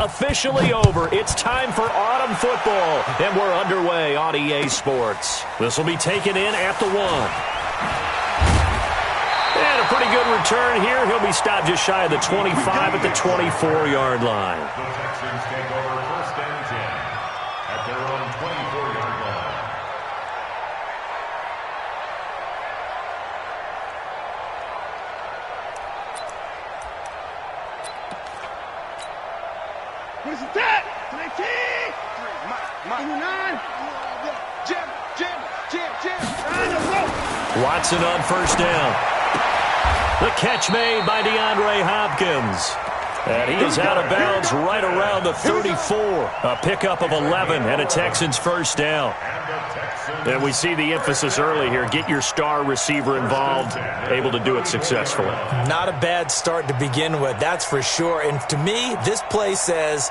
officially over. It's time for autumn football, and we're underway on EA Sports. This will be taken in at the 1. And a pretty good return here. He'll be stopped just shy of the 25 at the 24-yard line. The Texans take over 1st and 10 at their own 24-yard line. What is that? 19! 9! Jam! Watson on 1st down. The catch made by DeAndre Hopkins. And he is out of bounds right around the 34. A pickup of 11 and a Texans 1st down. And we see the emphasis early here. Get your star receiver involved, able to do it successfully. Not a bad start to begin with, that's for sure. And to me, this play says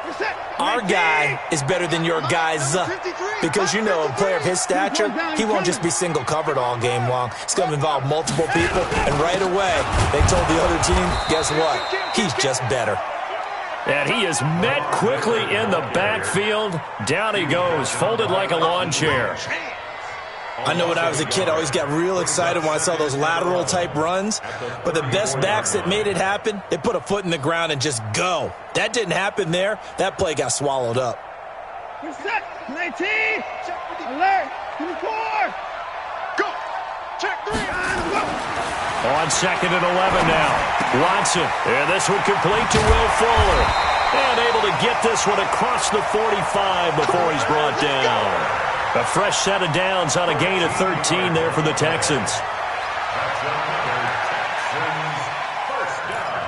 our guy is better than your guys. Because, you know, a player of his stature, he won't just be single covered all game long. It's going to involve multiple people. And right away, they told the other team, guess what? He's just better. And he is met quickly in the backfield. Down he goes, folded like a lawn chair. I know when I was a kid, I always got real excited when I saw those lateral-type runs. But the best backs that made it happen, they put a foot in the ground and just go. That didn't happen there. That play got swallowed up. Set, 19, alert, 24, go, check 3, On 2nd and 11 now. Watson, and this one complete to Will Fuller. And able to get this one across the 45 before he's brought down. A fresh set of downs on a gain of 13 there for the Texans. That's another Texans 1st down.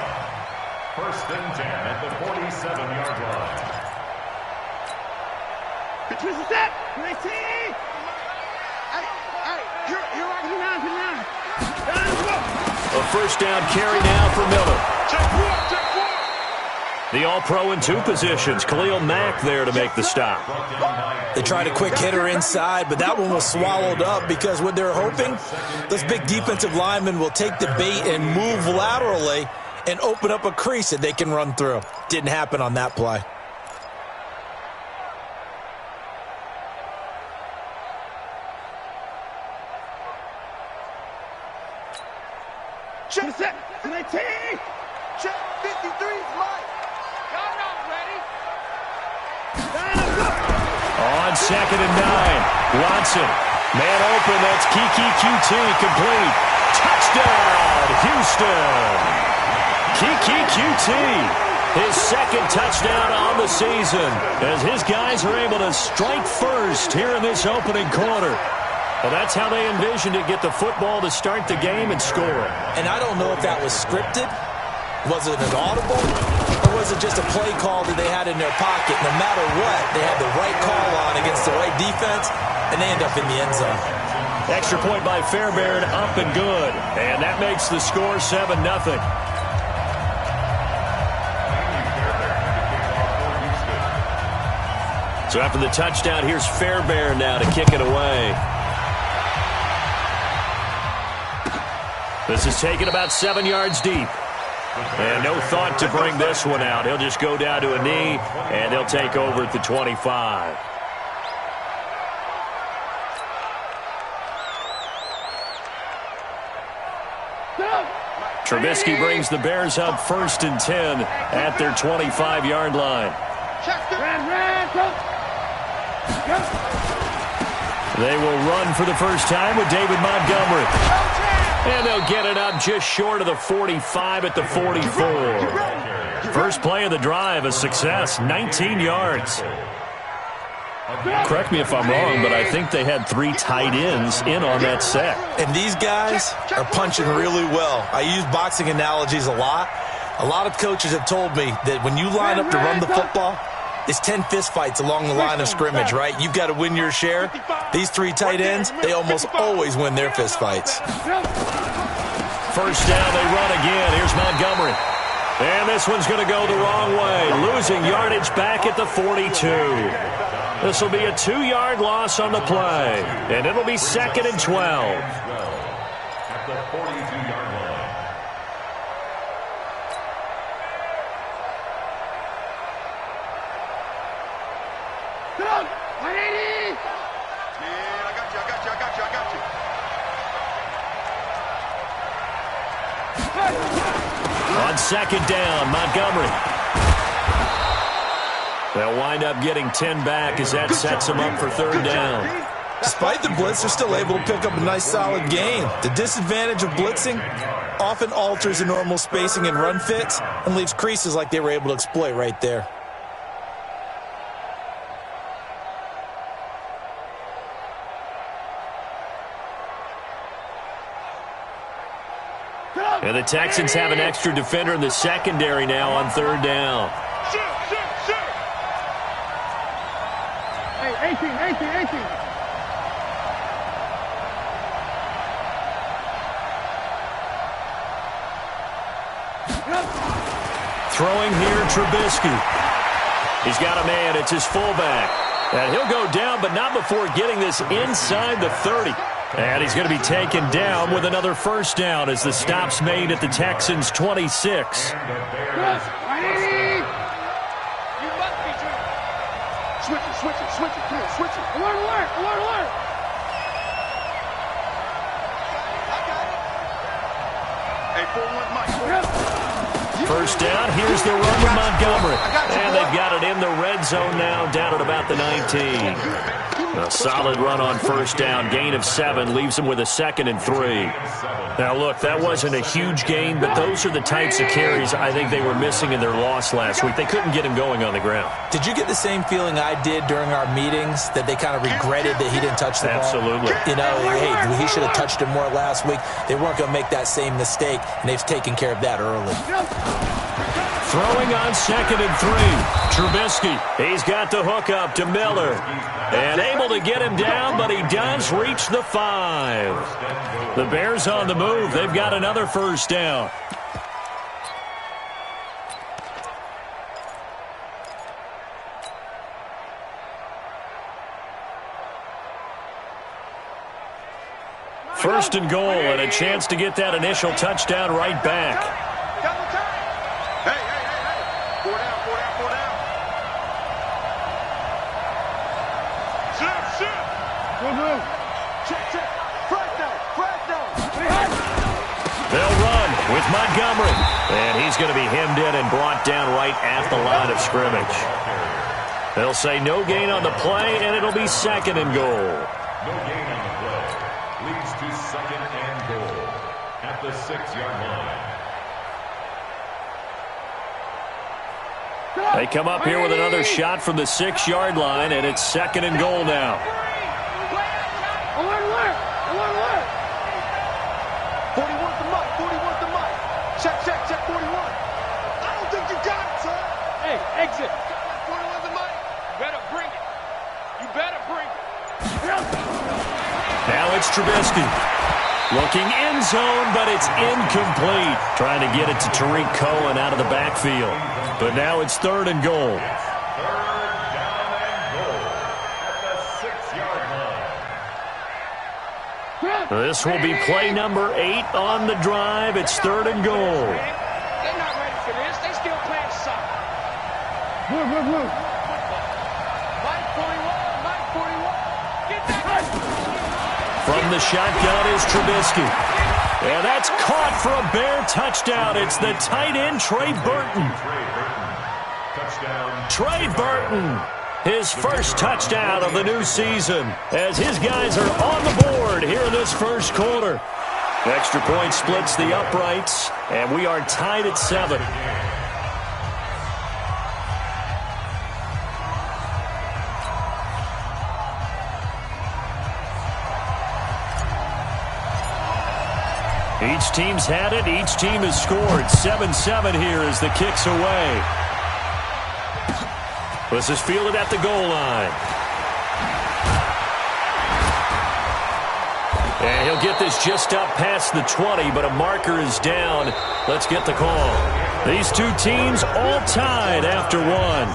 1st and 10 at the 47-yard line. Twist the step, 19. A 1st down carry now for Miller. The All-Pro in 2 positions. Khalil Mack there to make the stop. They tried a quick hitter inside, but that one was swallowed up because what they're hoping, those big defensive linemen will take the bait and move laterally and open up a crease that they can run through. Didn't happen on that play. Check set, 19, check 53, Mike. Y'all not ready. On 2nd and 9, Watson. Man open, that's Kiki QT, complete. Touchdown, Houston. Kiki QT, his 2nd touchdown on the season, as his guys are able to strike first here in this opening quarter. Well, that's how they envisioned it, get the football to start the game and score. And I don't know if that was scripted. Was it an audible? Or was it just a play call that they had in their pocket? No matter what, they had the right call on against the right defense, and they end up in the end zone. Extra point by Fairbairn, up and good. And that makes the score 7-0. So after the touchdown, here's Fairbairn now to kick it away. This is taken about 7 yards deep. And no thought to bring this one out. He'll just go down to a knee, and he'll take over at the 25. Trubisky brings the Bears up 1st and 10 at their 25-yard line. They will run for the first time with David Montgomery. And they'll get it up just short of the 45 at the 44. First play of the drive, a success, 19 yards. Correct me if I'm wrong, but I think they had 3 tight ends in on that set. And these guys are punching really well. I use boxing analogies a lot. A lot of coaches have told me that when you line up to run the football, it's 10 fistfights along the line of scrimmage, right? You've got to win your share. These 3 tight ends, they almost always win their fistfights. First down, they run again. Here's Montgomery. And this one's going to go the wrong way. Losing yardage back at the 42. This will be a 2-yard loss on the play. And it'll be 2nd and 12. At the 42-yard line. On second down, Montgomery. They'll wind up getting 10 back as that sets them up for third down. Despite the blitz, they're still able to pick up a nice solid gain. The disadvantage of blitzing often alters the normal spacing and run fits and leaves creases like they were able to exploit right there. And the Texans have an extra defender in the secondary now on third down. Hey, 18. Throwing here, Trubisky. He's got a man. It's his fullback. And he'll go down, but not before getting this inside the 30. And he's going to be taken down with another first down as the stop's made at the Texans' 26. You must be true. Switch it. Alert. Hey, 4-1 Mike. First down, here's the run with Montgomery. And they've got it in the red zone now, down at about the 19. A solid run on first down, gain of 7, leaves them with a 2nd and 3. Now, look, that wasn't a huge gain, but those are the types of carries I think they were missing in their loss last week. They couldn't get him going on the ground. Did you get the same feeling I did during our meetings, that they kind of regretted that he didn't touch the ball? Absolutely. You know, hey, he should have touched it more last week. They weren't going to make that same mistake, and they've taken care of that early. Throwing on 2nd and 3. Trubisky, he's got the hook up to Miller. And able to get him down, but he does reach the 5. The Bears on the move. They've got another first down. First and goal, and a chance to get that initial touchdown right back. Hey. 4 down. Check. Flag down. They'll run with Montgomery. And he's going to be hemmed in and brought down right at the line of scrimmage. They'll say no gain on the play, and it'll be 2nd and goal. No gain on the play. Leads to 2nd and goal at the 6-yard line. They come up here with another shot from the 6-yard line, and it's 2nd and goal now. Alert. 41's the mic. Check 41. I don't think you got it, sir. Hey, exit. 41's the mic. You better bring it. Now it's Trubisky. Looking end zone, but it's incomplete. Trying to get it to Tariq Cohen out of the backfield. But now it's 3rd and goal. 3rd down and goal at the 6-yard line. This will be play number 8 on the drive. It's 3rd and goal. They're not ready for this. They still playing soccer. Move. Mike 41. Get that. From the shotgun is Trubisky. And that's caught for a Bear touchdown. It's the tight end, Trey Burton. Trey Burton, his first touchdown of the new season, as his guys are on the board here in this first quarter. Extra point splits the uprights, and we are tied at 7. Each team's had it. Each team has scored. 7-7 here as the kick's away. This is fielded at the goal line. And he'll get this just up past the 20, but a marker is down. Let's get the call. These two teams all tied after 1.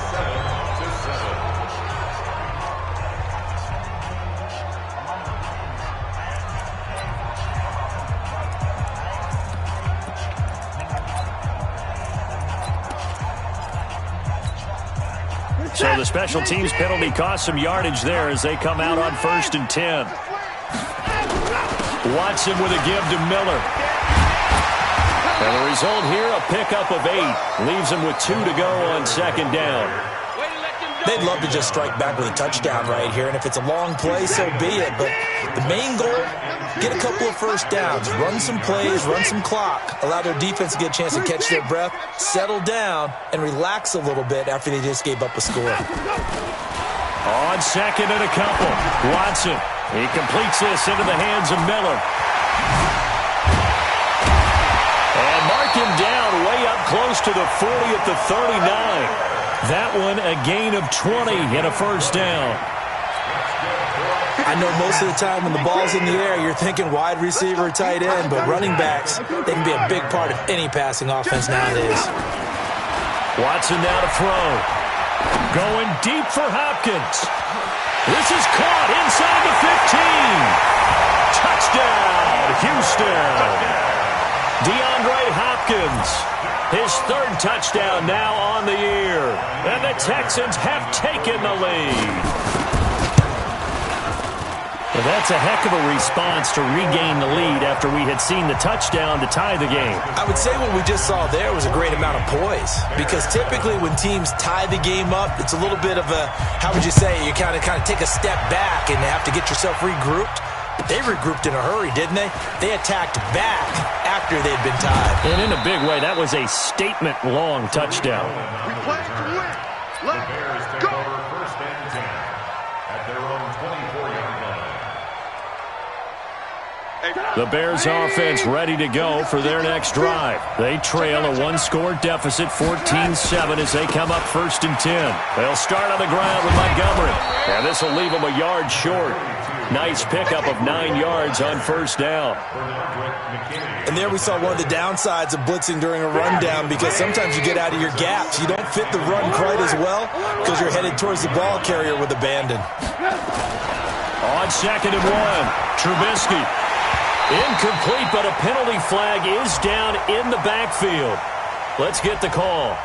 So the special teams penalty cost some yardage there as they come out on 1st and 10. Watson with a give to Miller. And the result here, a pickup of 8. Leaves him with 2 to go on 2nd down. They'd love to just strike back with a touchdown right here, and if it's a long play, so be it. But the main goal, get a couple of first downs, run some plays, run some clock, allow their defense to get a chance to catch their breath, settle down, and relax a little bit after they just gave up a score. On 2nd and a couple, Watson. He completes this into the hands of Miller. And mark him down way up close to the 40 at the 39. That one a gain of 20 and a first down. I know most of the time when the ball's in the air, you're thinking wide receiver or tight end, but running backs, they can be a big part of any passing offense nowadays. Watson now to throw. Going deep for Hopkins. This is caught inside the 15. Touchdown, Houston. DeAndre Hopkins. His 3rd touchdown now on the year. And the Texans have taken the lead. Well, that's a heck of a response to regain the lead after we had seen the touchdown to tie the game. I would say what we just saw there was a great amount of poise, because typically when teams tie the game up, it's a little bit of a, how would you say, you kind of take a step back and have to get yourself regrouped. They regrouped in a hurry, didn't they? They attacked back after they'd been tied. And in a big way, that was a statement-long touchdown. We play to win. Let's The Bears take go. over 1st and 10 at their own 24-yard line. The Bears offense ready to go for their next drive. They trail a 1-score deficit, 14-7, as they come up 1st and 10. They'll start on the ground with Montgomery. And this will leave them a yard short. Nice pickup of 9 yards on 1st down. And there we saw one of the downsides of blitzing during a rundown, because sometimes you get out of your gaps. You don't fit the run quite as well because you're headed towards the ball carrier with abandon. On 2nd and 1, Trubisky. Incomplete, but a penalty flag is down in the backfield. Let's get the call.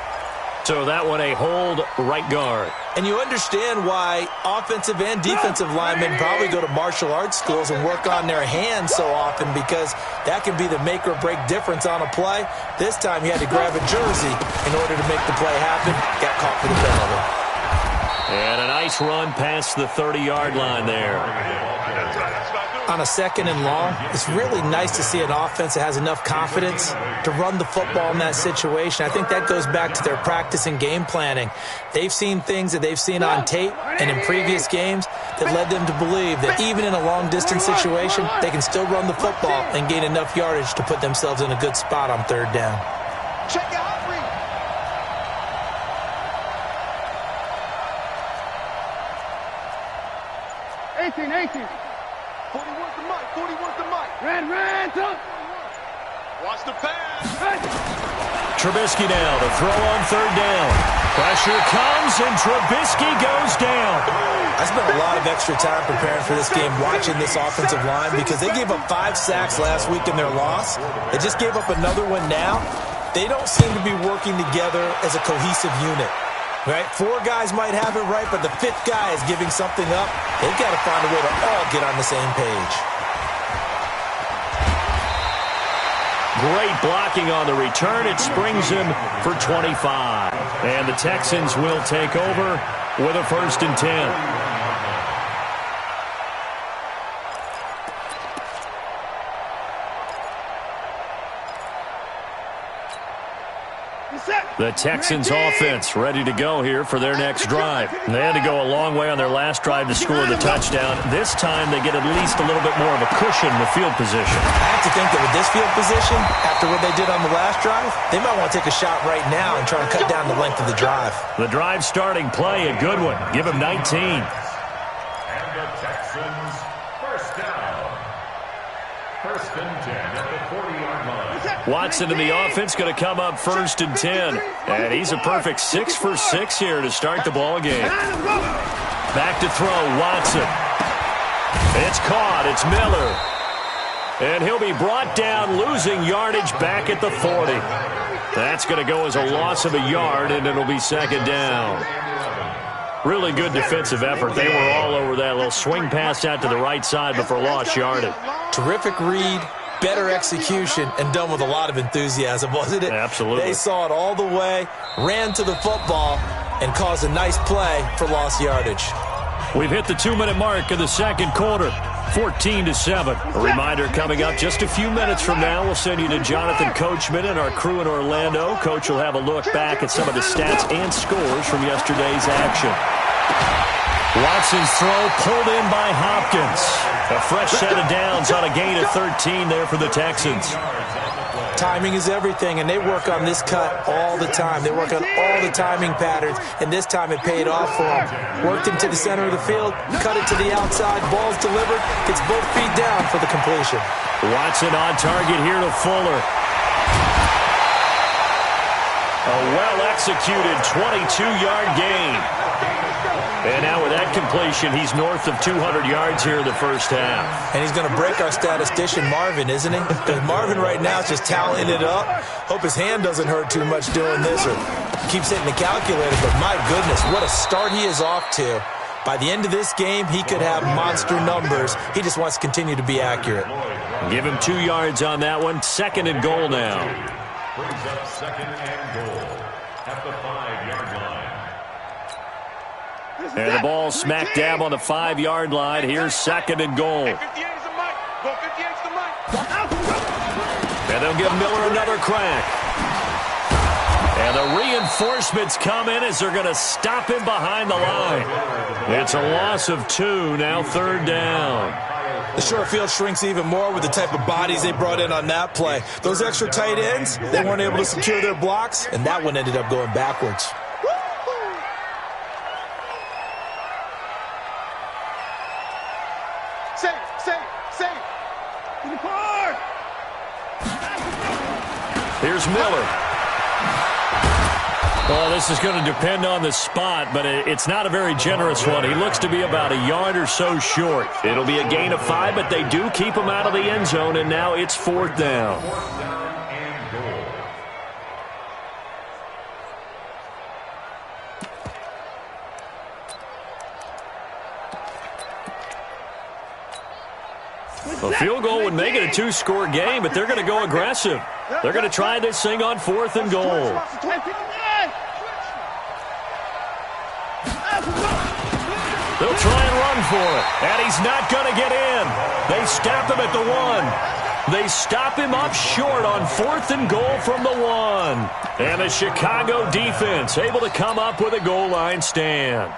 So that one a hold, right guard. And you understand why offensive and defensive linemen probably go to martial arts schools and work on their hands so often, because that can be the make or break difference on a play. This time he had to grab a jersey in order to make the play happen. Got caught for the penalty. And a nice run past the 30-yard line there. On a 2nd and long, it's really nice to see an offense that has enough confidence to run the football in that situation. I think that goes back to their practice and game planning. They've seen things that they've seen on tape and in previous games that led them to believe that even in a long-distance situation, they can still run the football and gain enough yardage to put themselves in a good spot on 3rd down. Check out Reed. Eighteen. 41's the mic. 41's the mic. Ran. Watch the pass. Trubisky now to throw on 3rd down. Pressure comes, and Trubisky goes down. I spent a lot of extra time preparing for this game watching this offensive line, because they gave up 5 sacks last week in their loss. They just gave up another one now. They don't seem to be working together as a cohesive unit. Right? 4 guys might have it right, but the 5th guy is giving something up. They've got to find a way to all get on the same page. Great blocking on the return. It springs him for 25. And the Texans will take over with a 1st and 10. The Texans offense ready to go here for their next drive. They had to go a long way on their last drive to score the touchdown. This time they get at least a little bit more of a cushion with field position. I have to think that with this field position, after what they did on the last drive, they might want to take a shot right now and try to cut down the length of the drive. The drive starting play, a good one. Give him 19. And the Texans, 1st down. 1st and 10 at the 40-yard line. Watson in the offense going to come up 1st and 10. And he's a perfect 6 for 6 here to start the ball game. Back to throw, Watson. It's caught. It's Miller. And he'll be brought down, losing yardage back at the 40. That's going to go as a loss of a yard, and it'll be 2nd down. Really good defensive effort. They were all over that little swing pass out to the right side, but for lost yardage. Terrific read, better execution, and done with a lot of enthusiasm, wasn't it? Absolutely. They saw it all the way, ran to the football, and caused a nice play for lost yardage. We've hit the 2-minute mark of the second quarter, 14-7. A reminder coming up just a few minutes from now. We'll send you to Jonathan Coachman and our crew in Orlando. Coach will have a look back at some of the stats and scores from yesterday's action. Watson's throw pulled in by Hopkins. A fresh set of downs on a gain of 13 there for the Texans. Timing is everything, and they work on this cut all the time. They work on all the timing patterns, and this time it paid off for them. Worked him to the center of the field, cut it to the outside, ball's delivered, gets both feet down for the completion. Watson on target here to Fuller. A well-executed 22-yard gain. And now with that completion, he's north of 200 yards here in the first half. And he's going to break our statistician Marvin, isn't he? Because Marvin right now is just tallying it up. Hope his hand doesn't hurt too much doing this or keeps hitting the calculator. But my goodness, what a start he is off to. By the end of this game, he could have monster numbers. He just wants to continue to be accurate. Give him 2 yards on that one. 2nd and goal now. Brings up 2nd and goal at the 5-yard line. And the ball smack dab on the 5-yard line. Here's 2nd and goal. And they'll give Miller another crack. And the reinforcements come in as they're going to stop him behind the line. It's a loss of 2, now 3rd down. The short field shrinks even more with the type of bodies they brought in on that play. Those extra tight ends, they weren't able to secure their blocks, and that one ended up going backwards. Here's Miller. Well, this is going to depend on the spot, but it's not a very generous one. He looks to be about a yard or so short. It'll be a gain of 5, but they do keep him out of the end zone, and now it's 4th down. A field goal would make it a 2-score game, but they're going to go aggressive. They're going to try this thing on 4th and goal. They'll try and run for it, and he's not going to get in. They stop him at the 1. They stop him up short on 4th and goal from the 1. And the Chicago defense able to come up with a goal line stand.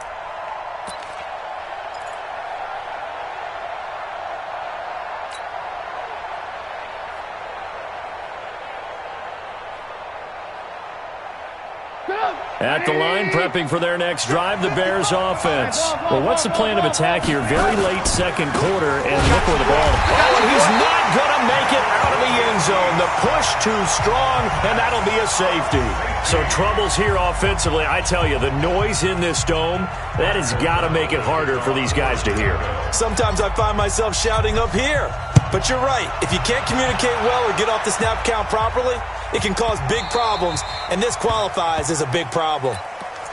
At the line, prepping for their next drive, the Bears offense. Well, what's the plan of attack here? Very late second quarter, and look where the ball. Oh, and he's not going to make it out of the end zone. The push too strong, and that'll be a safety. So troubles here offensively. I tell you, the noise in this dome, that has got to make it harder for these guys to hear. Sometimes I find myself shouting up here. But you're right. If you can't communicate well or get off the snap count properly, it can cause big problems, and this qualifies as a big problem.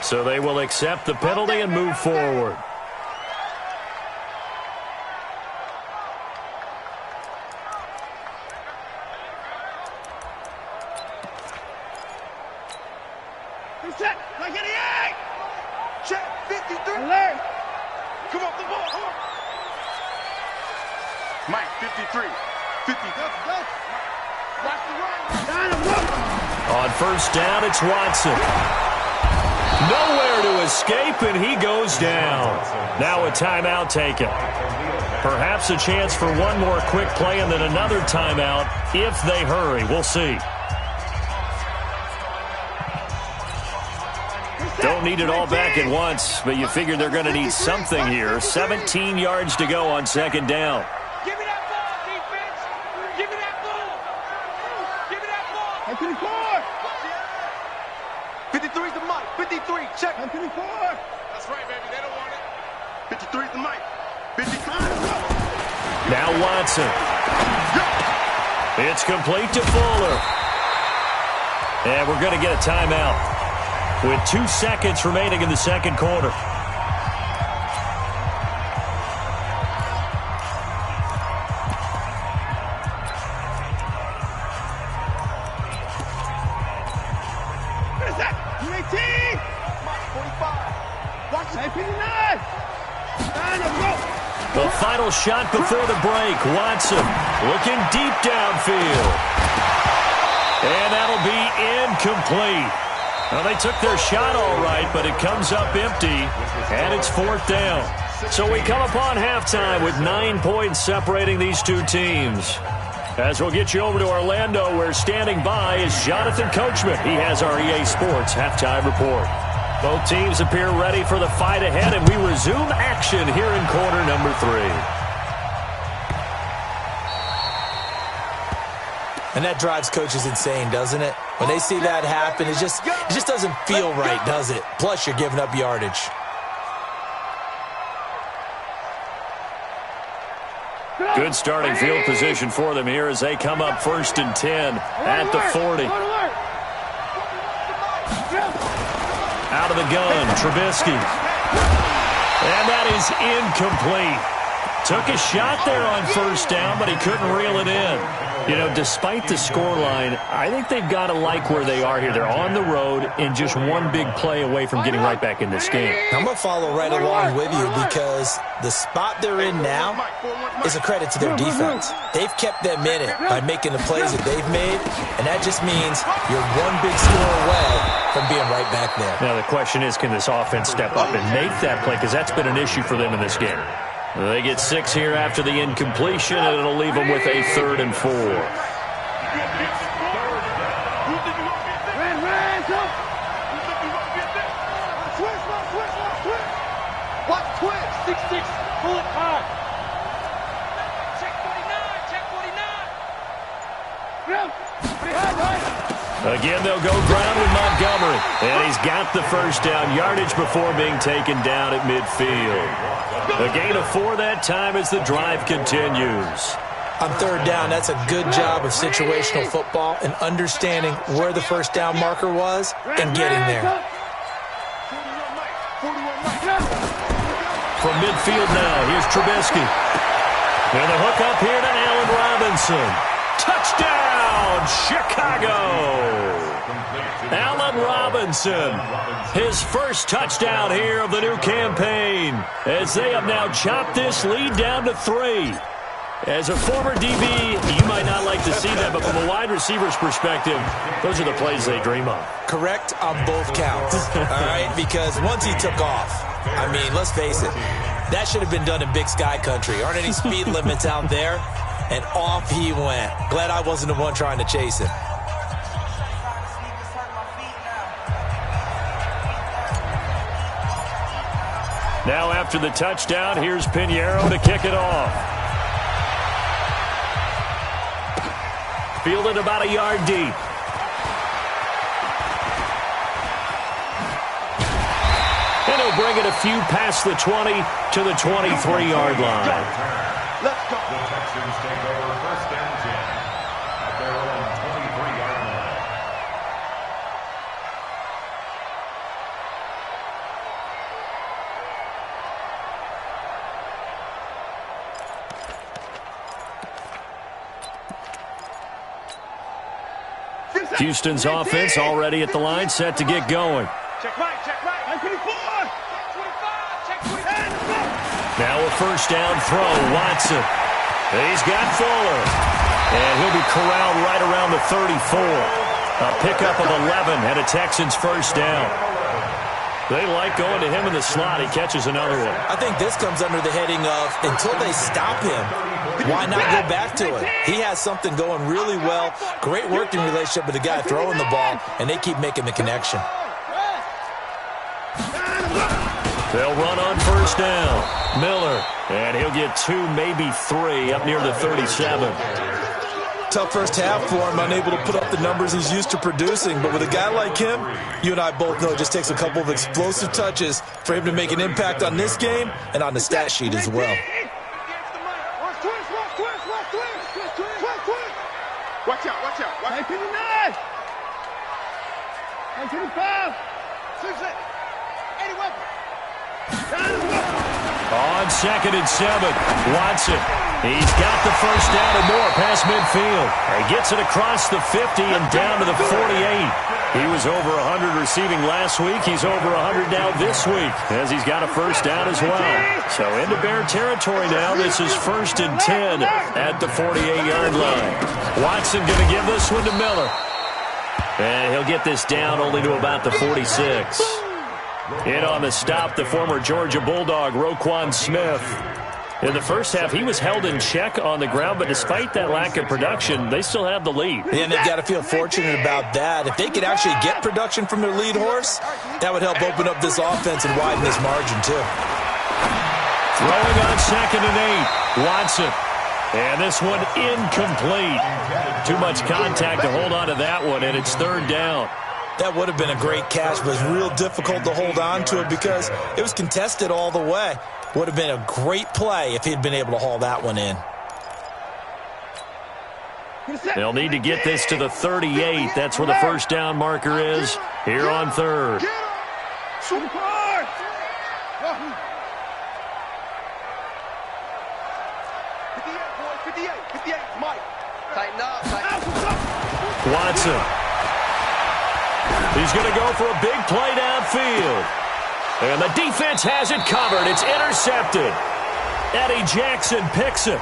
So they will accept the penalty and move forward. Check, like 88! Check, 53! Alert! Come on, come on, come on! Mike, 53. 50. Go. Watch the run. On 1st down, it's Watson. Nowhere to escape, and he goes down. Now a timeout taken. Perhaps a chance for one more quick play and then another timeout if they hurry. We'll see. Don't need it all back at once, but you figure they're going to need something here. 17 yards to go on 2nd down. Give me that ball, defense. Give me that ball. Give me that ball. 53 is the mic. 53, check. 54. That's right, baby. They don't want it. 53 is the mic. 55. Now Watson. It's complete to Fuller. And we're going to get a timeout with 2 seconds remaining in the second quarter. The final shot before the break. Watson looking deep downfield. And that'll be incomplete. Well, they took their shot all right, but it comes up empty, and it's 4th down. So we come upon halftime with 9 points separating these two teams. As we'll get you over to Orlando, where standing by is Jonathan Coachman. He has our EA Sports halftime report. Both teams appear ready for the fight ahead, and we resume action here in quarter number 3. And that drives coaches insane, doesn't it? When they see that happen, it just doesn't feel right, does it? Plus, you're giving up yardage. Good starting field position for them here as they come up 1st and 10 at the 40. Out of the gun, Trubisky. And that is incomplete. Took a shot there on 1st down, but he couldn't reel it in. You know, despite the scoreline, I think they've got to like where they are here. They're on the road and just one big play away from getting right back in this game. I'm going to follow right along with you because the spot they're in now is a credit to their defense. They've kept them in it by making the plays that they've made, and that just means you're one big score away from being right back there. Now, the question is, can this offense step up and make that play? Because that's been an issue for them in this game. They get 6 here after the incompletion, and it'll leave them with a 3rd and 4. What twist? 6-6. Pull it hard. Check 49. Again, they'll go ground with Montgomery. And he's got the 1st down yardage before being taken down at midfield. A gain of 4 that time as the drive continues. On 3rd down, that's a good job of situational football and understanding where the 1st down marker was and getting there. From midfield now, here's Trubisky. And the hook up here to Allen Robinson. Touchdown, Chicago! Allen Robinson, his first touchdown here of the new campaign, as they have now chopped this lead down to 3. As a former DB, you might not like to see that, but from a wide receiver's perspective, those are the plays they dream of. Correct on both counts, all right? Because once he took off, I mean, let's face it, that should have been done in Big Sky Country. Aren't any speed limits out there? And off he went. Glad I wasn't the one trying to chase him. Now after the touchdown, here's Pinheiro to kick it off. Fielded about a yard deep. And he'll bring it a few past the 20 to the 23-yard line. Let's go. The Texans take over 1st and 10 at their own 23-yard line. Houston's offense already at the line, set to get going. Check right, check right. 25, check 25. Now a 1st down throw, Watson. He's got Fuller. And he'll be corralled right around the 34. A pickup of 11 and a Texans 1st down. They like going to him in the slot. He catches another one. I think this comes under the heading of until they stop him, why not go back to it? He has something going really well. Great working relationship with the guy throwing the ball, and they keep making the connection. They'll run on 1st down. Miller, and he'll get 2, maybe 3 up near the 37. Tough first half for him, unable to put up the numbers he's used to producing. But with a guy like him, you and I both know it just takes a couple of explosive touches for him to make an impact on this game and on the stat sheet as well. Watch out, watch out. 59. 25. 6, 80 weapon. On 2nd and 7, Watson. He's got the first down and more past midfield. He gets it across the 50 and down to the 48. He was over 100 receiving last week. He's over 100 now this week as he's got a first down as well. So into Bear territory now. This is 1st and 10 at the 48-yard line. Watson going to give this one to Miller. And he'll get this down only to about the 46. In on the stop, the former Georgia Bulldog, Roquan Smith. In the first half, he was held in check on the ground, but despite that lack of production, they still have the lead. And they've got to feel fortunate about that. If they could actually get production from their lead horse, that would help open up this offense and widen this margin, too. Throwing on 2nd and 8, Watson. And this one incomplete. Too much contact to hold on to that one, and it's 3rd down. That would have been a great catch, but it was real difficult to hold on to it because it was contested all the way. Would have been a great play if he'd been able to haul that one in. They'll need to get this to the 38. That's where the first down marker is here on 3rd. Watson. He's going to go for a big play downfield. And the defense has it covered. It's intercepted. Eddie Jackson picks it.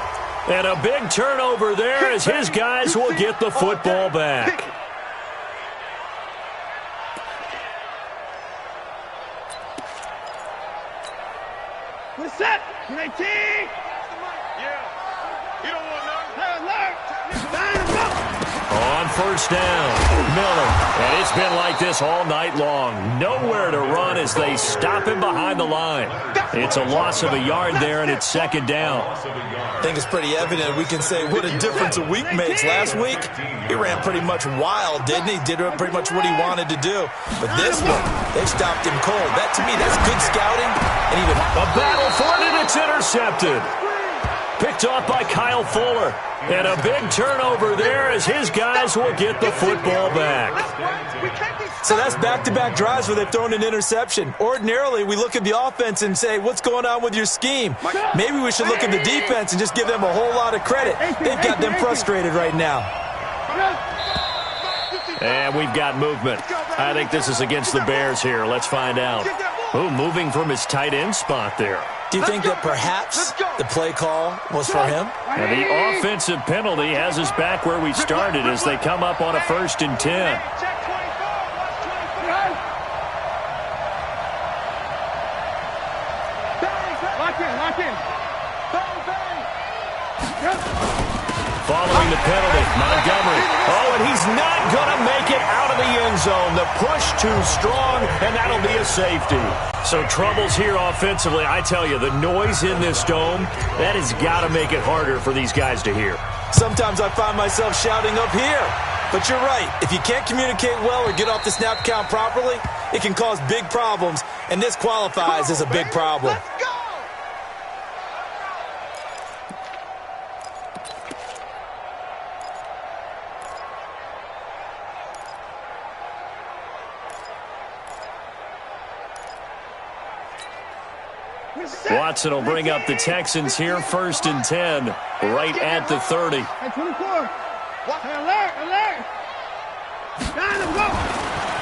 And a big turnover there as his guys will get the football back. What's up? 19. Yeah. You don't want none. On first down, Miller. And it's been like this all night long. Nowhere to run as they stop him behind the line. It's a loss of a yard there, and it's 2nd down. I think it's pretty evident. We can say what a difference a week makes. Last week, he ran pretty much wild, didn't he? Did pretty much what he wanted to do. But this one, they stopped him cold. That, to me, that's good scouting. And even a battle for it, and it's intercepted. Picked off by Kyle Fuller. And a big turnover there as his guys will get the football back. So that's back-to-back drives where they've thrown an interception. Ordinarily, we look at the offense and say, what's going on with your scheme? Maybe we should look at the defense and just give them a whole lot of credit. They've got them frustrated right now. And we've got movement. I think this is against the Bears here. Let's find out. Ooh, moving from his tight end spot there. Do you think that perhaps the play call was for him? And the offensive penalty has us back where we started as they come up on a 1st and 10. Following the penalty, Montgomery. Oh, and he's not going to make it out of the end zone. The push too strong, and that'll be a safety. So troubles here offensively. I tell you, the noise in this dome, that has got to make it harder for these guys to hear. Sometimes I find myself shouting up here. But you're right. If you can't communicate well or get off the snap count properly, it can cause big problems, and this qualifies as a big problem. Watson will bring up the Texans here, 1st and 10, right at the 30.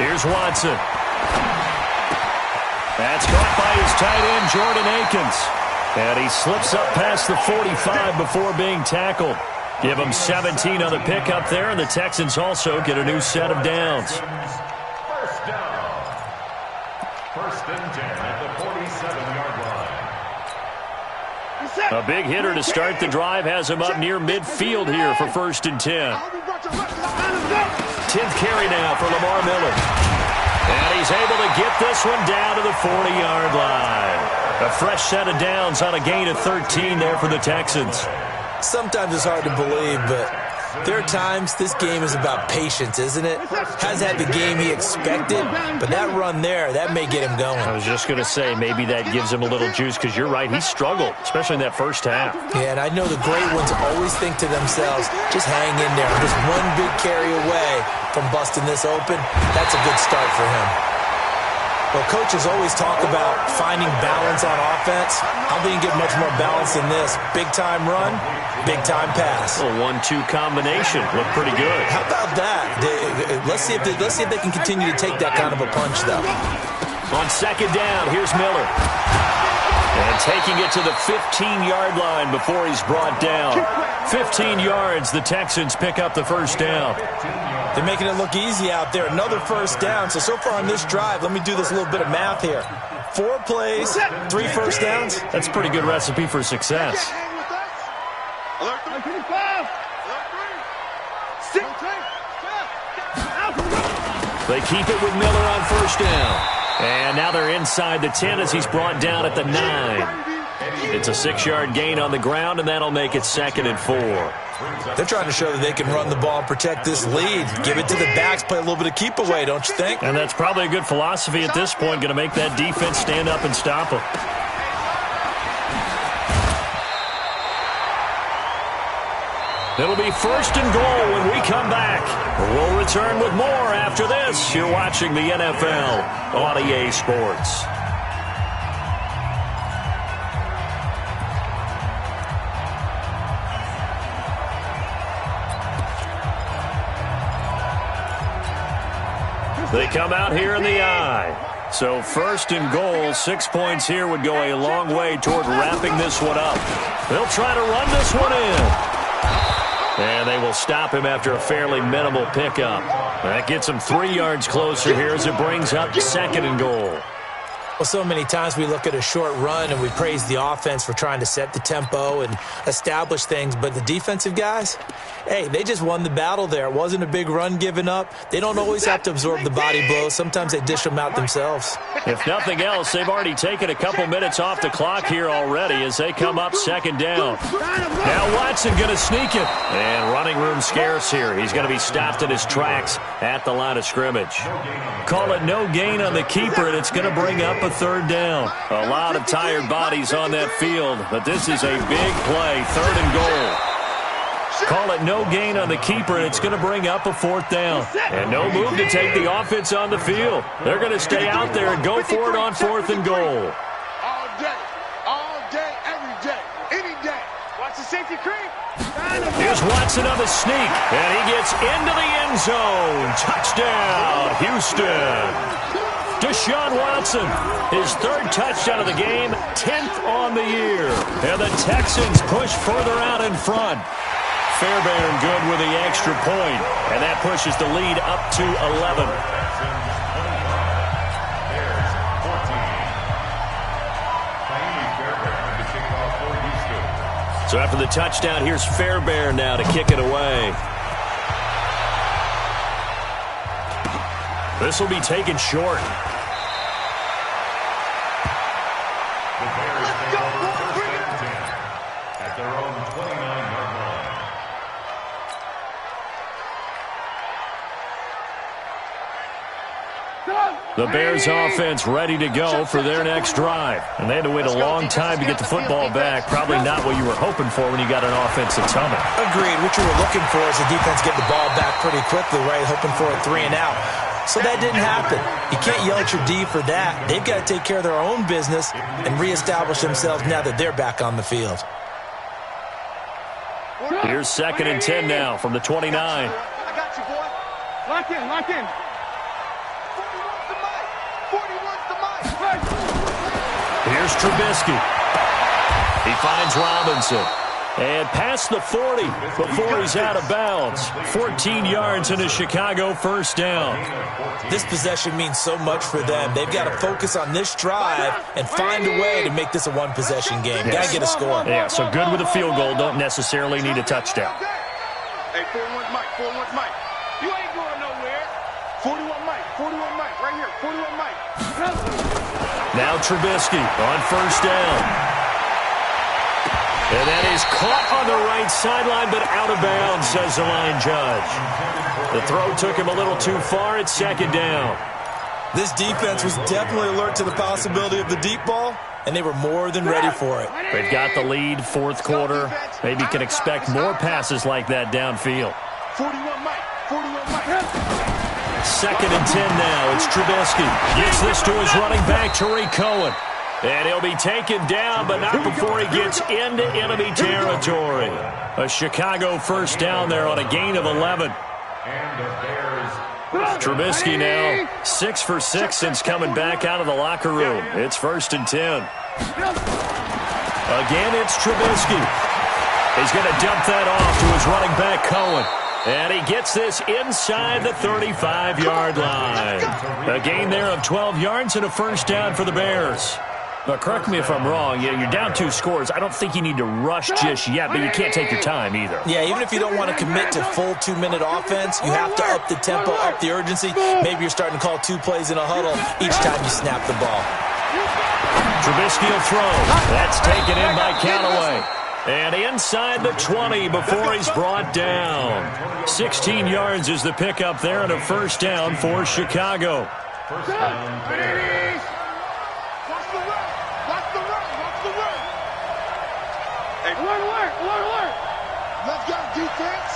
Here's Watson. That's caught by his tight end, Jordan Akins. And he slips up past the 45 before being tackled. Give him 17 on the pickup there, and the Texans also get a new set of downs. First down. 1st and 10 at the 47-yard line. A big hitter to start the drive has him up near midfield here for 1st and 10. 10th carry now for Lamar Miller. And he's able to get this one down to the 40-yard line. A fresh set of downs on a gain of 13 there for the Texans. Sometimes it's hard to believe, but there are times this game is about patience, isn't it? Hasn't had the game he expected, but that run there, that may get him going. I was just going to say, maybe that gives him a little juice, because you're right, he struggled, especially in that first half. Yeah, and I know the great ones always think to themselves, just hang in there. Just one big carry away from busting this open. That's a good start for him. Well, coaches always talk about finding balance on offense. How do you get much more balance than this? Big-time run, big-time pass. A 1-2 combination. Looked pretty good. How about that? Let's see if they can continue to take that kind of a punch, though. On second down, here's Miller. And taking it to the 15-yard line before he's brought down. 15 yards, the Texans pick up the first down. They're making it look easy out there. Another first down. So far on this drive, let me do this little bit of math here. 4 plays, 3 first downs. That's a pretty good recipe for success. They keep it with Miller on first down. And now they're inside the 10 as he's brought down at the 9. It's a 6-yard gain on the ground, and that'll make it 2nd and 4. They're trying to show that they can run the ball and protect this lead. Give it to the backs, play a little bit of keep away, don't you think? And that's probably a good philosophy at this point, going to make that defense stand up and stop them. It'll be 1st and goal when we come back. We'll return with more after this. You're watching the NFL on EA Sports. They come out here in the eye. So 1st and goal, 6 points here would go a long way toward wrapping this one up. They'll try to run this one in. And they will stop him after a fairly minimal pickup. That gets him 3 yards closer here as it brings up 2nd and goal. Well, so many times we look at a short run and we praise the offense for trying to set the tempo and establish things. But the defensive guys, hey, they just won the battle there. It wasn't a big run given up. They don't always have to absorb the body blows. Sometimes they dish them out themselves. If nothing else, they've already taken a couple minutes off the clock here already as they come up 2nd down. Now Watson going to sneak it. And running room scarce here. He's going to be stopped in his tracks at the line of scrimmage. Call it no gain on the keeper, and it's going to bring up a 3rd down. A lot of tired bodies on that field, but this is a big play. 3rd and goal. Call it no gain on the keeper, and it's going to bring up a 4th down. And no move to take the offense on the field. They're going to stay out there and go for it on 4th and goal. All day, every day, any day. Watch the safety creep. Here's Watson on the sneak, and he gets into the end zone. Touchdown, Houston. Deshaun Watson, his 3rd touchdown of the game, 10th on the year. And the Texans push further out in front. Fairbairn good with the extra point, and that pushes the lead up to 11. So after the touchdown, here's Fairbairn now to kick it away. This will be taken short. The Bears take over 1st and 10 at their own 29-yard line. The Bears offense ready to go for their next drive. And they had to wait a long time to get the football back. Probably not what you were hoping for when you got an offensive tunnel. Agreed. What you were looking for is the defense get the ball back pretty quickly, right? Hoping for a 3 and out. So that didn't happen. You can't yell at your D for that. They've got to take care of their own business and reestablish themselves now that they're back on the field. Here's 2nd and 10 now from the 29. I got you, boy. Lock in, lock in. 41's the mic. Here's Trubisky. He finds Robinson. And past the 40 before he's out of bounds. 14 yards and a Chicago 1st down. This possession means so much for them. They've got to focus on this drive and find a way to make this a one-possession game. Yes. Got to get a score. Yeah, so good with a field goal. Don't necessarily need a touchdown. Hey, 41's Mike, 41's Mike. You ain't going nowhere. 41 Mike, 41 Mike, right here, 41 Mike. Now Trubisky on 1st down. And that is caught on the right sideline, but out of bounds, says the line judge. The throw took him a little too far. It's 2nd down. This defense was definitely alert to the possibility of the deep ball, and they were more than ready for it. They've got the lead, 4th quarter. Maybe can expect more passes like that downfield. 41 Mike, 41 Mike. 2nd and 10 now. It's Trubisky. Gets this to his running back, Tariq Cohen. And he'll be taken down, but not before he gets into enemy territory. A Chicago first down there on a gain of 11. Trubisky now 6 for 6 since coming back out of the locker room. It's 1st and 10. Again, it's Trubisky. He's going to dump that off to his running back, Cohen. And he gets this inside the 35-yard line. A gain there of 12 yards and a first down for the Bears. But correct me if I'm wrong, you're down 2 scores. I don't think you need to rush just yet, but you can't take your time either. Yeah, even if you don't want to commit to full 2-minute offense, you have to up the tempo, up the urgency. Maybe you're starting to call 2 plays in a huddle each time you snap the ball. Trubisky will throw. That's taken in by Callaway. And inside the 20 before he's brought down. 16 yards is the pickup there and a first down for Chicago. First down, Bears. Let's go, defense.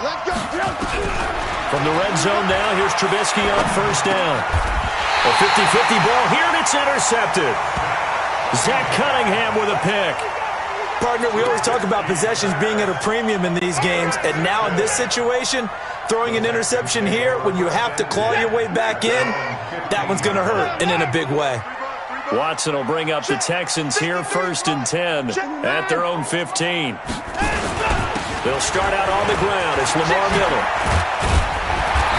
Let's go. From the red zone now, here's Trubisky on first down. A 50-50 ball here, and it's intercepted. Zach Cunningham with a pick. Partner, we always talk about possessions being at a premium in these games, and now in this situation, throwing an interception here when you have to claw your way back in, that one's going to hurt, and in a big way. Watson will bring up the Texans here, 1st and 10 at their own 15. They'll start out on the ground. It's Lamar Miller.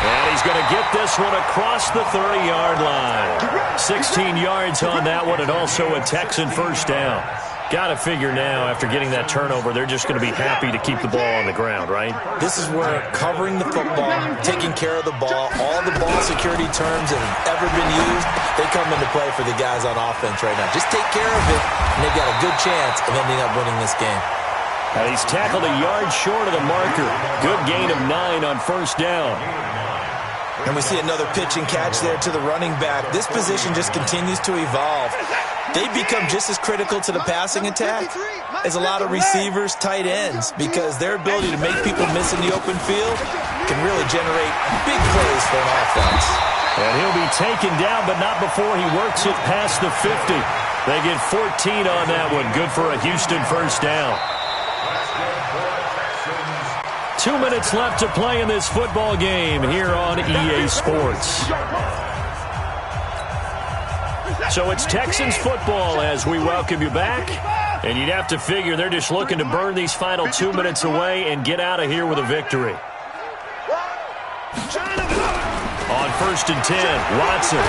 And he's going to get this one across the 30-yard line. 16 yards on that one, and also a Texan first down. Got to figure now, after getting that turnover, they're just going to be happy to keep the ball on the ground, right? This is where covering the football, taking care of the ball, all the ball security terms that have ever been used, they come into play for the guys on offense right now. Just take care of it, and they've got a good chance of ending up winning this game. And he's tackled a yard short of the marker. Good gain of 9 on first down. And we see another pitch and catch there to the running back. This position just continues to evolve. They become just as critical to the passing attack as a lot of receivers, tight ends, because their ability to make people miss in the open field can really generate big plays for an offense. And he'll be taken down, but not before he works it past the 50. They get 14 on that one. Good for a Houston first down. 2 minutes left to play in this football game here on EA Sports. So it's Texans football as we welcome you back. And you'd have to figure they're just looking to burn these final 2 minutes away and get out of here with a victory. On 1st and 10, Watson.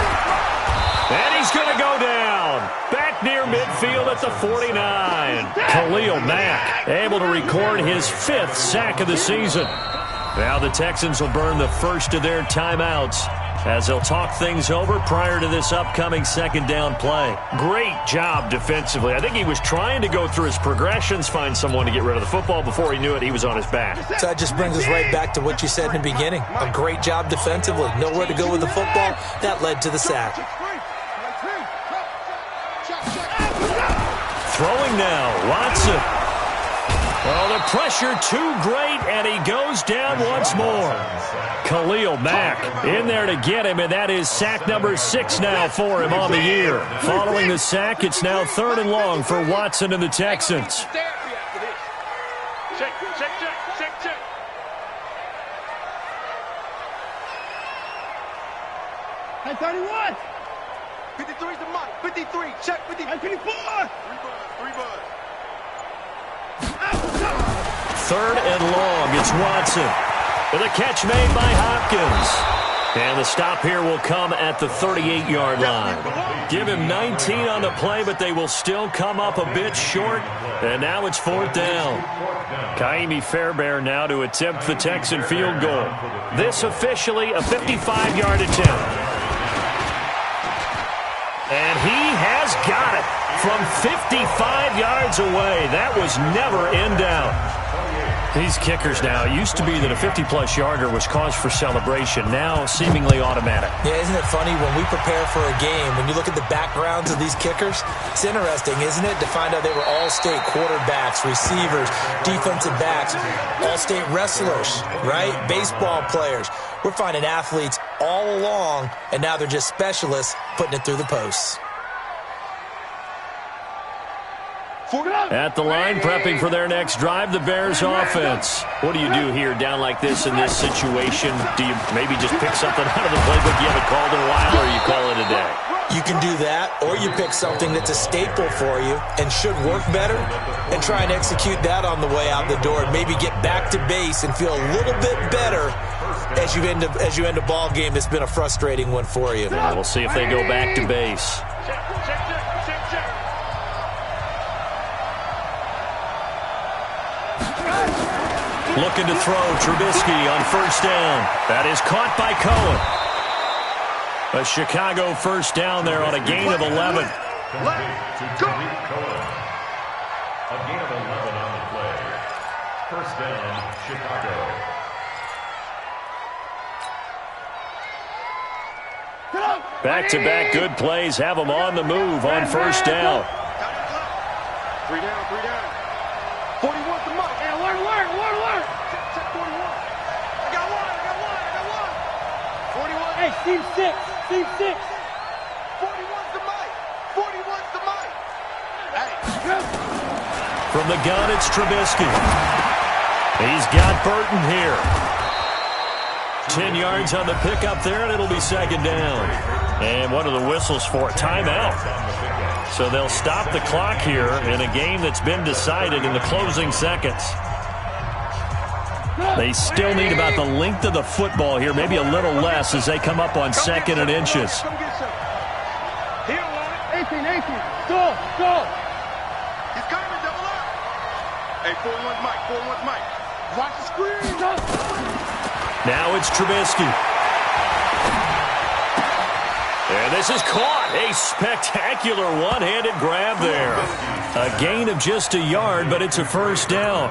And he's going to go down. Back near midfield at the 49. Khalil Mack able to record his 5th sack of the season. Now the Texans will burn the first of their timeouts as they'll talk things over prior to this upcoming second down play. Great job defensively. I think he was trying to go through his progressions, find someone to get rid of the football. Before he knew it, he was on his back. So that just brings us right back to what you said in the beginning. A great job defensively. Nowhere to go with the football. That led to the sack. Throwing now, Watson. Oh, the pressure too great, and he goes down once more. Khalil Mack in there to get him, and that is sack number 6 now for him on the year. Following the sack, it's now 3rd and long for Watson and the Texans. Check. Hey, 31. 53 is the mark. 53. Check 53. 54. 3 bud. 3rd and long, it's Watson. With a catch made by Hopkins. And the stop here will come at the 38-yard line. Give him 19 on the play, but they will still come up a bit short. And now it's 4th down. Kaimi Fairbairn now to attempt the Texan field goal. This officially a 55-yard attempt. And he has got it from 55 yards away. That was never in doubt. These kickers now, it used to be that a 50-plus yarder was cause for celebration. Now, seemingly automatic. Yeah, isn't it funny when we prepare for a game, when you look at the backgrounds of these kickers, it's interesting, isn't it, to find out they were all-state quarterbacks, receivers, defensive backs, all-state wrestlers, right? Baseball players. We're finding athletes all along, and now they're just specialists putting it through the posts. At the line, prepping for their next drive, the Bears offense. What do you do here down like this in this situation? Do you maybe just pick something out of the playbook you haven't called in a while, or you call it a day? You can do that, or you pick something that's a staple for you and should work better and try and execute that on the way out the door and maybe get back to base and feel a little bit better as you end a ball game that's been a frustrating one for you. Yeah, we'll see if they go back to base. Looking to throw, Trubisky on first down. That is caught by Cohen. A Chicago first down there on a gain of 11. A gain of 11 on the play. First down, Chicago. Back-to-back good plays have them on the move on first down. 3 down, 3 down. 41 to Mike. Hey, alert. Check 41. I got one. 41. Hey, team 6. 41's to Mike. 41's to Mike. Hey. From the gun, it's Trubisky. He's got Burton here. 10 yards on the pickup there, and it'll be second down. And what are the whistles for? Timeout. So they'll stop the clock here in a game that's been decided in the closing seconds. They still need about the length of the football here, maybe a little less as they come up on second and inches. 18. Go. He's coming, double up. Hey, 41's Mike. Watch the screen. Now it's Trubisky. And this is caught. A spectacular one-handed grab there. A gain of just a yard, but it's a first down.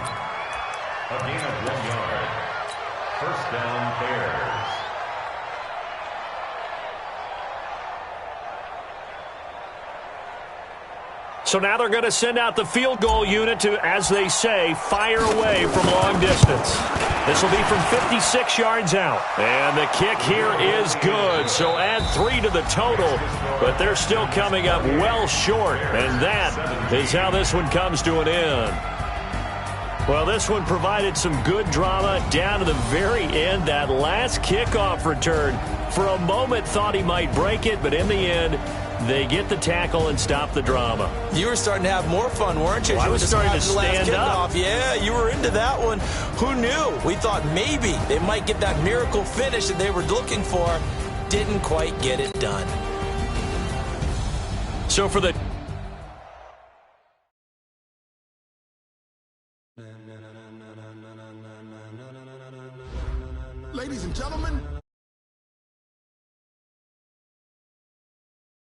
A gain of 1 yard. First down, Bears. So now they're going to send out the field goal unit to, as they say, fire away from long distance. This will be from 56 yards out. And the kick here is good. So add 3 to the total. But they're still coming up well short. And that is how this one comes to an end. Well, this one provided some good drama down to the very end. That last kickoff return, for a moment, thought he might break it. But in the end, they get the tackle and stop the drama. You were starting to have more fun, weren't you? Well, I was starting to stand up. Yeah, you were into that one. Who knew? We thought maybe they might get that miracle finish that they were looking for. Didn't quite get it done. So for the... Ladies and gentlemen,